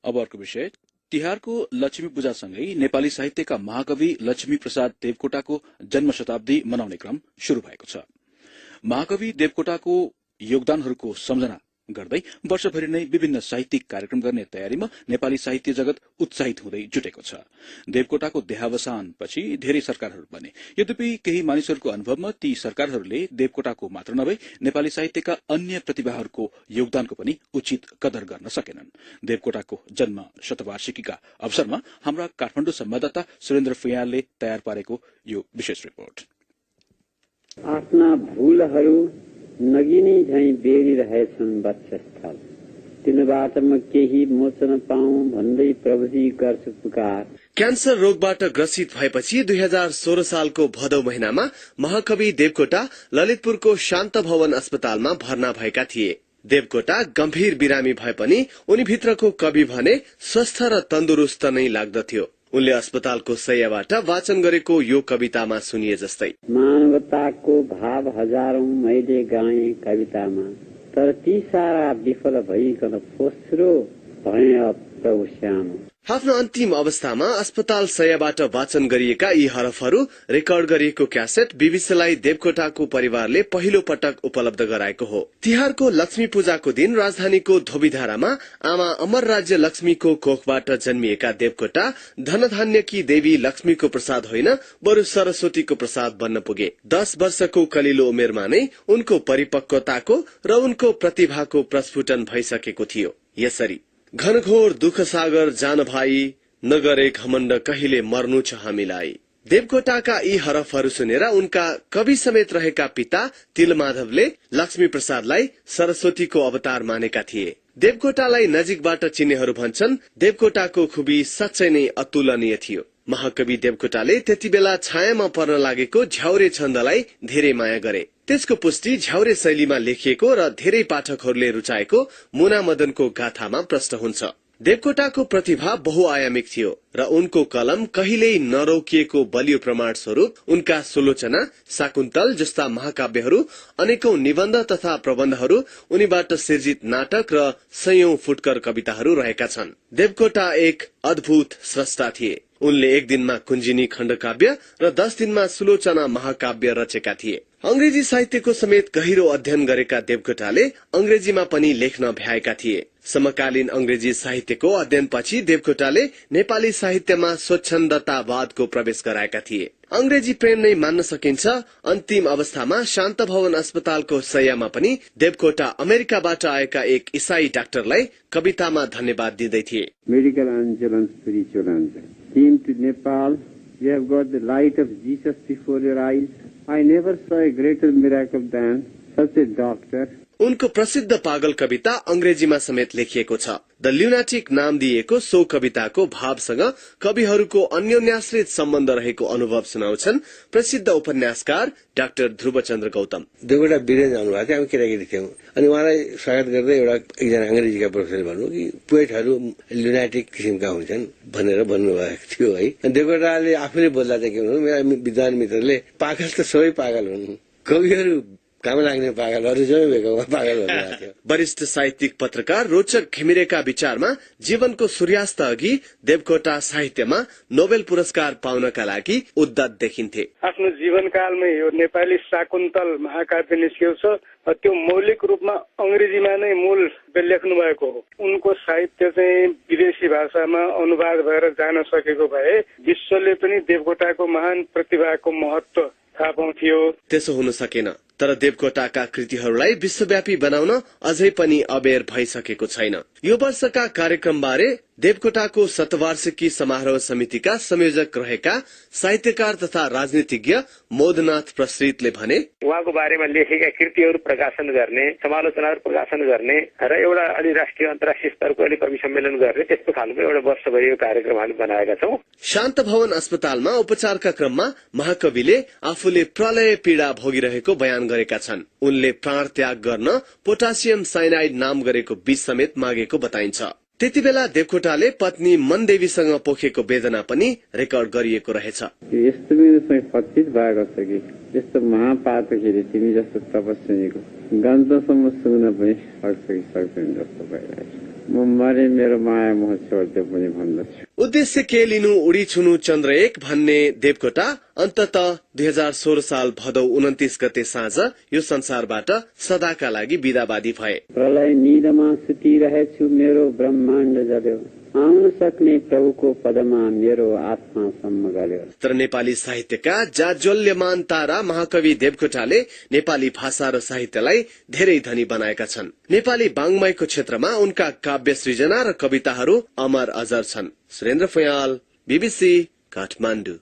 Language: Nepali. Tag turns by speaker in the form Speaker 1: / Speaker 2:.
Speaker 1: अब अर्को विषय, तिहारको लक्ष्मी पूजासँगै नेपाली साहित्यका महाकवि लक्ष्मी प्रसाद देवकोटाको जन्म शताब्दी मनाउने क्रम शुरू भएको छ। महाकवि देवकोटाको योगदानहरूको सम्झना गर्दै वर्षभरि नै विभिन्न साहित्यिक कार्यक्रम गर्ने तयारीमा नेपाली साहित्य जगत उत्साहित हुँदै जुटेको छ। देवकोटाको देहावसानपछि धेरै सरकारहरू बने, यद्यपि केही मानिसहरूको अनुभवमा ती सरकारहरूले देवकोटाको मात्र नभई नेपाली साहित्यका अन्य प्रतिभाहरूको योगदानको पनि उचित कदर गर्न सकेनन्। देवकोटाको जन्म शतवार्षिकीका अवसरमा हाम्रा काठमाडौँ संवाददाता सुरेन्द्र फुयालले तयार पारेको यो विशेष रिपोर्ट।
Speaker 2: आफ्ना भूलहरू नगिनी झैं बेरिरहेछन् वक्षस्थल, तिनबाट म केही मोचन पाऊँ भन्दै प्रभुजी गर्छु पुकार।
Speaker 3: क्यान्सर रोगबाट ग्रसित भएपछि 2016 सालको भदौ महिनामा महाकवि देवकोटा ललितपुरको शान्त भवन अस्पतालमा भर्ना भएका थिए। देवकोटा गम्भीर बिरामी भए पनि उनीभित्रको कवि भने स्वस्थ र तन्दुरुस्त नै लाग्दथ्यो। उनले अस्पतालको शय्याबाट वाचन गरेको यो कवितामा सुनिए जस्तै,
Speaker 2: मानवताको भाव हजारौं मैले गाएँ कवितामा, तर ती सारा विफल भइकन फोस्रो भए प्रभु श्याम।
Speaker 3: आफ्नो अन्तिम अवस्थामा अस्पताल शय्याबाट वाचन गरिएका यी हरफहरू रेकर्ड गरिएको क्यासेट बीबीसीलाई देवकोटाको परिवारले पहिलो पटक उपलब्ध गराएको हो। तिहारको लक्ष्मी पूजाको दिन राजधानीको धोबीधारामा आमा अमर राज्य लक्ष्मीको कोखबाट जन्मिएका देवकोटा धनधान्यकी देवी लक्ष्मीको प्रसाद होइन, बरु सरस्वतीको प्रसाद बन्न पुगे। 10 वर्षको कलिलो उमेरमा नै उनको परिपक्वताको र उनको प्रतिभाको प्रस्फुटन भइसकेको थियो। यसरी घनघोर दुख सागर जान भाइ, नगरे घमण्ड कहिले मर्नु छ हामीलाई। देवकोटाका यी हरफहरू सुनेर उनका कवि समेत रहेका पिता तिलमाधवले लक्ष्मी प्रसादलाई सरस्वतीको अवतार मानेका थिए। देवकोटालाई नजिकबाट चिन्नेहरू भन्छन् देवकोटाको खुबी साँच्चै नै अतुलनीय थियो। महाकवि देवकोटाले त्यति बेला छायामा पर्न लागेको झ्याउरे छन्दलाई धेरै माया गरे। त्यसको पुष्टि झ्याउरे शैलीमा लेखिएको र धेरै पाठकहरूले रुचाएको मुना मदनको गाथामा प्रष्ट हुन्छ। देवकोटाको प्रतिभा बहुआयामिक थियो र उनको कलम कहिल्यै नरोकिएको बलियो प्रमाण स्वरूप उनका सुलोचना, शाकुन्तल जस्ता महाकाव्यहरू, अनेकौं निबन्ध तथा प्रबन्धहरू, उनीबाट सिर्जित नाटक र सयौं फुटकर कविताहरू रहेका छन्। देवकोटा एक अद्भुत स्रष्टा थिए। उनले एक दिनमा कुञ्जिनी खण्डकाव्य र 10 दिनमा सुलोचना महाकाव्य रचेका थिए। अंग्रेजी साहित्यको समेत गहिरो अध्ययन गरेका देवकोटाले अंग्रेजीमा पनि लेख्न भ्याएका थिए। समकालीन अंग्रेजी साहित्यको अध्ययनपछि देवकोटाले नेपाली साहित्यमा स्वच्छन्दतावादको प्रवेश गराएका थिए। अंग्रेजी प्रेम नै मान्न सकिन्छ। अन्तिम अवस्थामा शान्त भवन अस्पतालको शय्यामा पनि देवकोटा अमेरिकाबाट आएका एक इसाई डाक्टरलाई कवितामा धन्यवाद दिँदै थिए।
Speaker 2: Medical angel and spiritual angel came to Nepal. You have got the light of Jesus before your eyes. I never saw a greater miracle than such a doctor.
Speaker 3: उनको प्रसिद्ध पागल कविता अंग्रेजीमा समेत लेखिएको छ। द ल्युनाटिक नाम दिएको सो कविताको भावसँग कविहरूको अन्योन्याश्रित सम्बन्ध रहेको अनुभव सुनाउँछन् प्रसिद्ध उपन्यासकार डाक्टर ध्रुवचन्द्र गौतम।
Speaker 4: देवकोटा विदेश आउनुभएको थियो, हामी केटाकेटी थियौं अनि उहाँलाई स्वागत गर्दै एकजना अंग्रेजीका प्रोफेसरले भन्नु कि पोएटहरू ल्युनाटिक किसिमका हुन्छन् भनेर भन्नुभएको थियो है। देवकोटाले आफूले बोल्दा चाहिँ के भन्नु, मेरा विद्वान मित्रले पागल त सबै पागल हुन्, कविहरू काम लाग्ने पागलहरू जम्मै भेगमा पागल भन्नुभएको थियो।
Speaker 3: वरिष्ठ साहित्यिक पत्रकार रोचक घिमिरेका विचारमा जीवनको सूर्यास्त अघि देवकोटा साहित्यमा नोबेल पुरस्कार पाउनका लागि उद्यत देखिन्थे।
Speaker 5: आफ्नो जीवनकालमै यो नेपाली शाकुन्तल महाकाव्य निस्किएको छ। त्यो मौलिक रूपमा अंग्रेजीमा नै मूल लेख्नु भएको हो। उनको साहित्य चाहिँ विदेशी भाषामा अनुवाद भएर जान सकेको भए विश्वले पनि देवकोटाको महान प्रतिभाको महत्व थाहा पाउँथ्यो।
Speaker 3: त्यसो हुन सकेन, तर देवकोटाका कृतिहरूलाई विश्वव्यापी बनाउन अझै पनि अबेर भइसकेको छैन। यो वर्षका कार्यक्रम बारे देवकोटाको शतवार्षिकी समारोह समितिका संयोजक रहेका साहित्यकार तथा राजनीतिज्ञ मोदनाथ प्रसृतले भने,
Speaker 6: उहाँको बारेमा लेखेका कृतिहरू प्रकाशन गर्ने, समालोचनाहरू प्रकाशन गर्ने र एउटा अलि राष्ट्रिय अन्तर्राष्ट्रिय स्तरको अलि कवि सम्मेलन गर्ने, त्यस्तो खालको एउटा वर्षभरिको कार्यक्रम हामी बनाएका छौं।
Speaker 3: शान्त भवन अस्पतालमा उपचारका क्रममा महाकविले आफूले प्रलय पीड़ा भोगिरहेको बयान गरेका छन्। उनले प्राण त्याग गर्न पोटासियम साइनाइड नाम गरेको विष समेत मागेको बताइन्छ। त्यति बेला देवकोटाले पत्नी मनदेवीसँग पोखेको वेदना पनि रेकर्ड गरिएको रहेछ।
Speaker 2: यस्तो मेरो पच्चित भएको छ कि यस्तो महापातखेरि तिमी जस्तो तपस्विनीको गन्धसम्म सुन्न पनि सक्छ कि सक्दैन जस्तो भइरहेछ। म मरे मेरो माया मोह छोड्दै पनि भन्दछु।
Speaker 3: उद्देश्य के लिनु उडी छुनु चन्द्र 1 भन्ने देवकोटा अन्तत 2016 साल भदौ 29 गते साँझ यो संसारबाट सदाका लागि बिदावादी भए।
Speaker 2: प्रलय निदमा सुतिरहेछु मेरो ब्रह्माण्ड जल्यो, आउन सक्ने प्रभुको पदमा मेरो आत्मा सम्म गल्यो।
Speaker 3: तर नेपाली साहित्यका जाज्वल्यमान तारा महाकवि देवकोटाले नेपाली भाषा र साहित्यलाई धेरै धनी बनाएका छन्। नेपाली वाङ्मयको क्षेत्रमा उनका काव्य सृजना र कविताहरू अमर अजर छन्। सुरेन्द्र फयाल, BBC, काठमाडौँ।